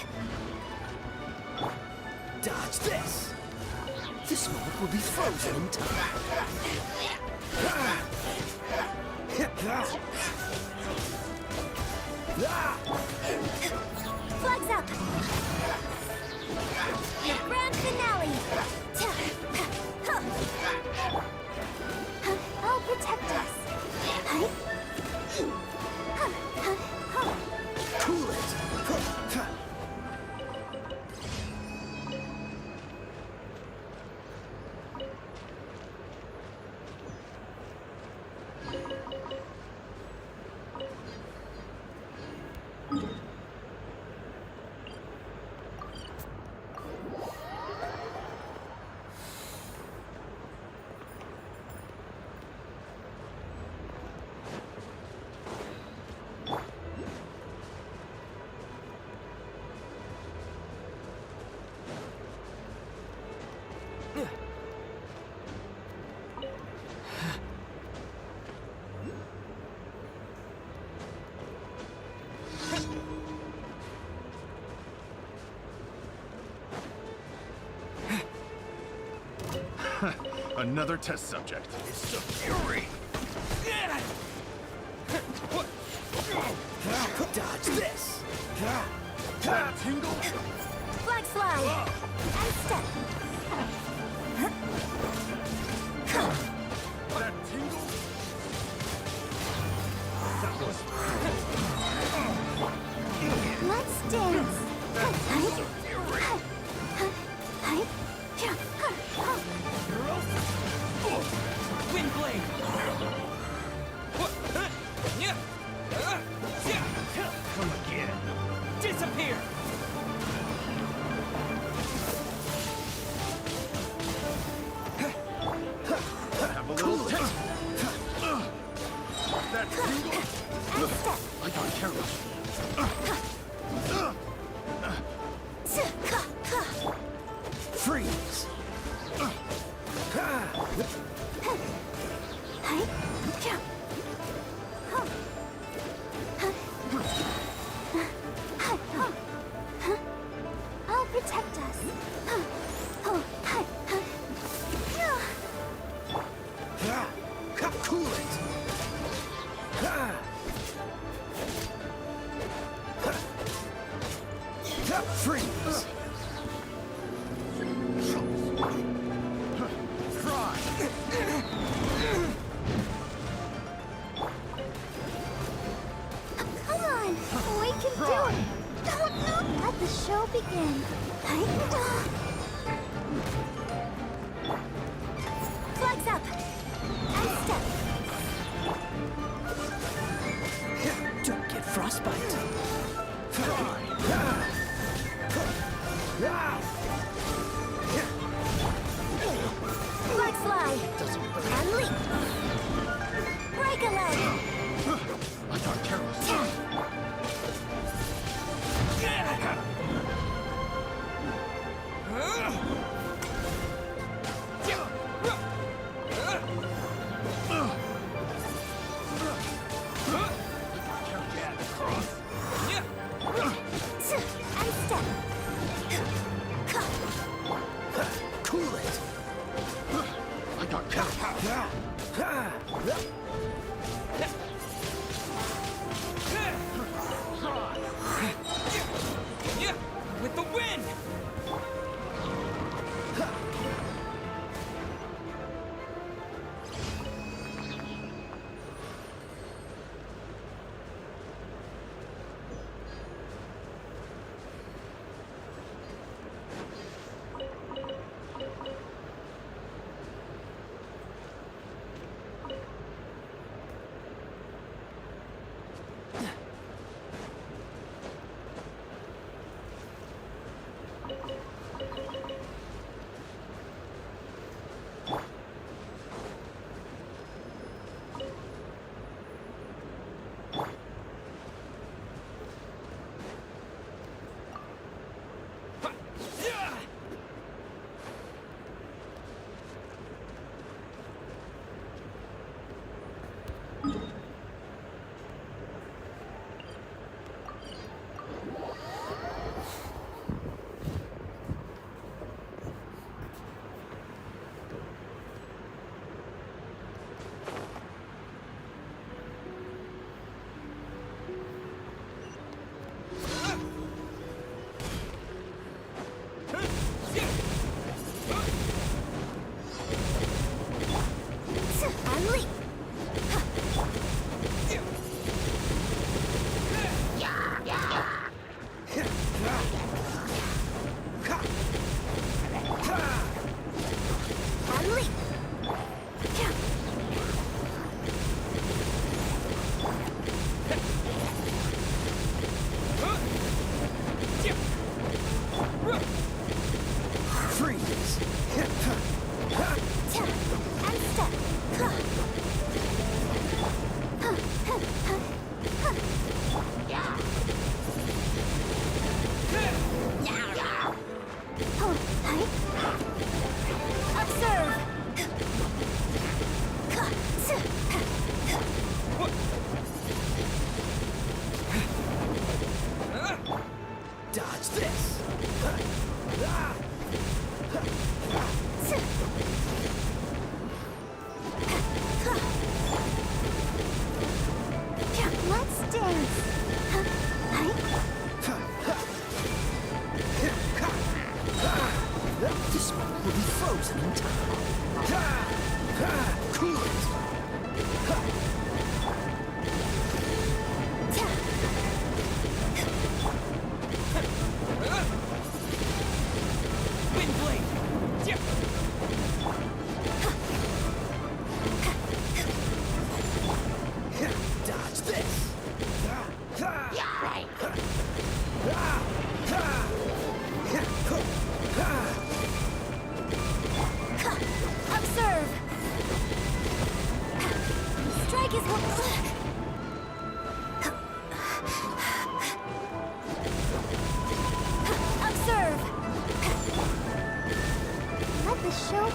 Dodge this! This moment will be frozen in time. Flags up! The grand finale! I'll protect us. Cool it! Another test subject. It's the Fury! Dodge this! That tingle? Flag slide! And step! That tingle? That was... Let's dance! It's the Fury! Wind blade! Come again. Disappear! Have a little test. That tingle? I don't care much. Freeze! I'll protect us. Cool it! Freeze! Come on, we can do it. Don't let the show begin. Flags up. And step. Don't get frostbite. Flag slide. And leap. Break a leg. I got careless. Yeah, the cross.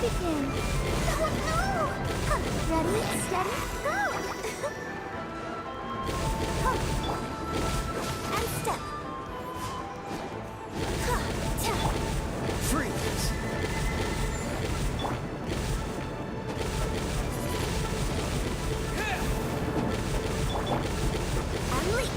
begin. Oh no! Ready, steady, go! And step. Freeze! And leap.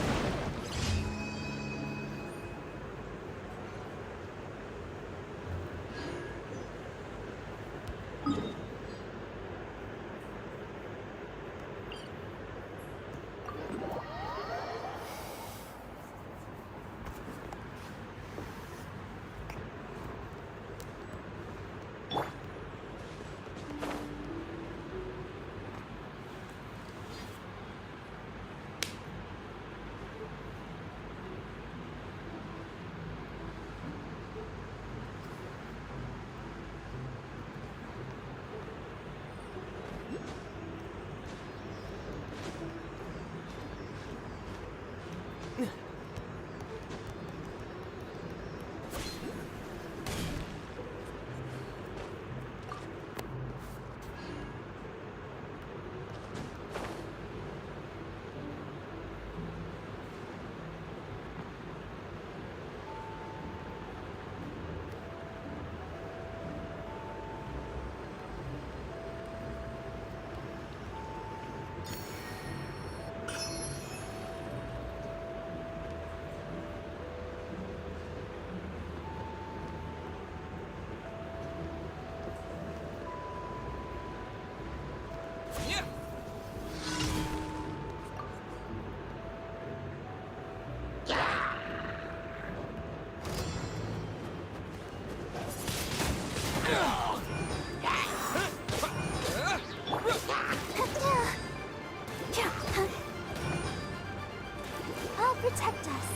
I'll protect us.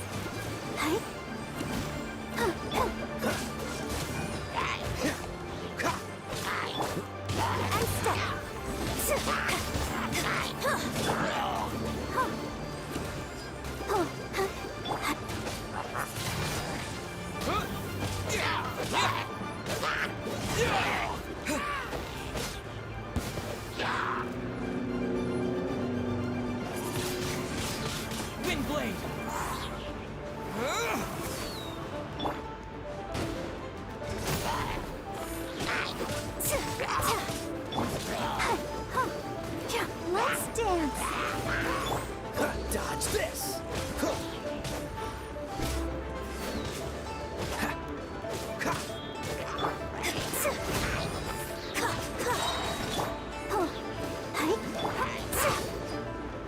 Hi. And Wind blade! Let's dance. Dodge this!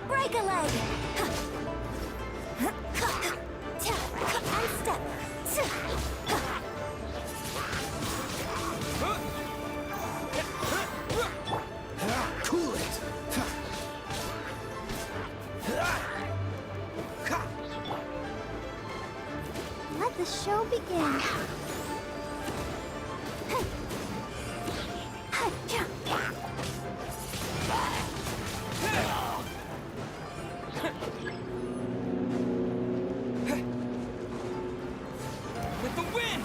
Break a leg. And step. Cool it! Let the show begin. With the wind!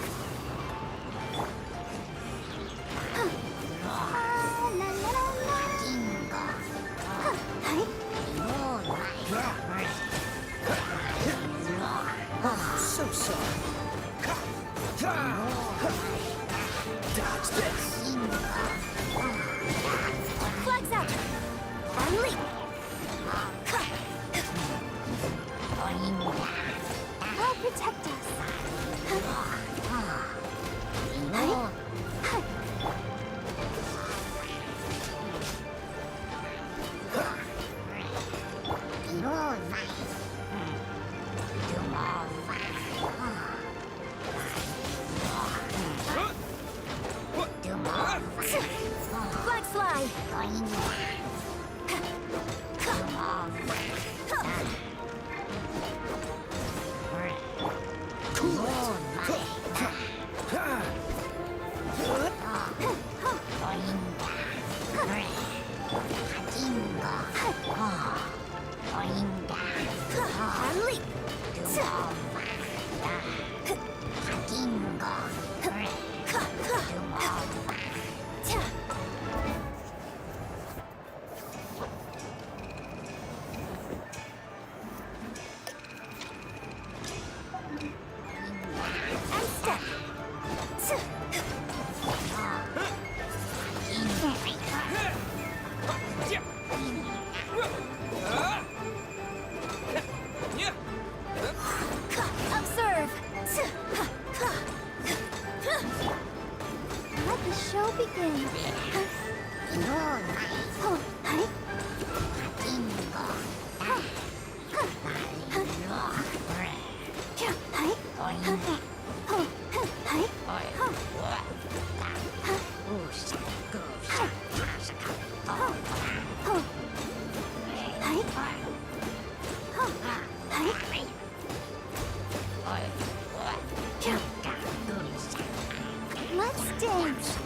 So sorry. Let's dance.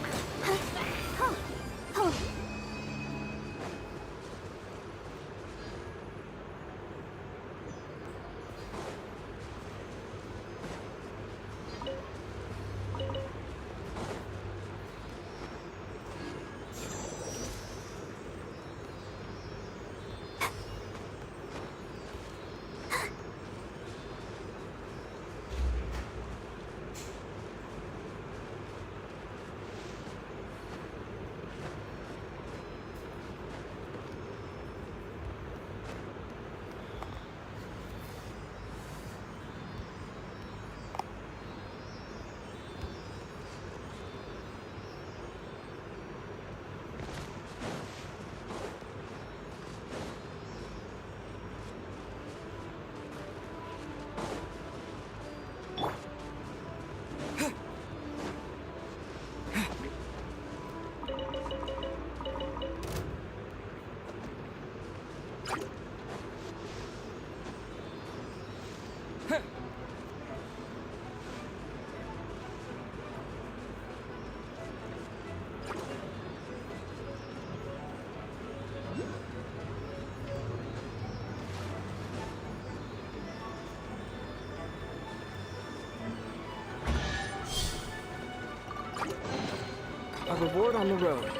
A reward on the road.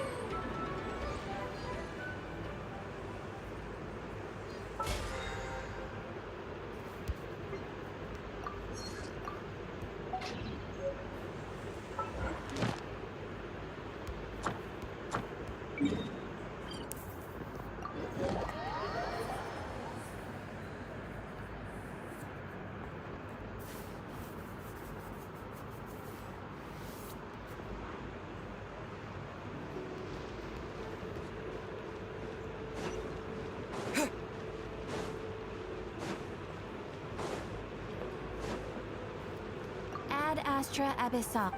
Ad Astra Abyssal.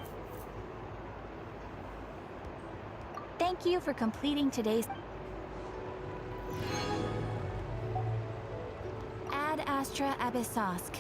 Thank you for completing today's... Ad Astra Abyssosk.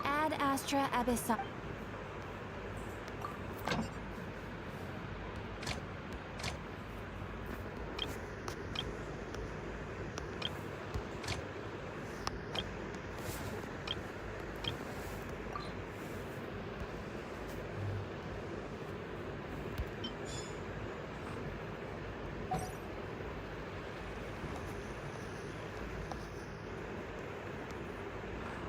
Ad Astra Abyssal.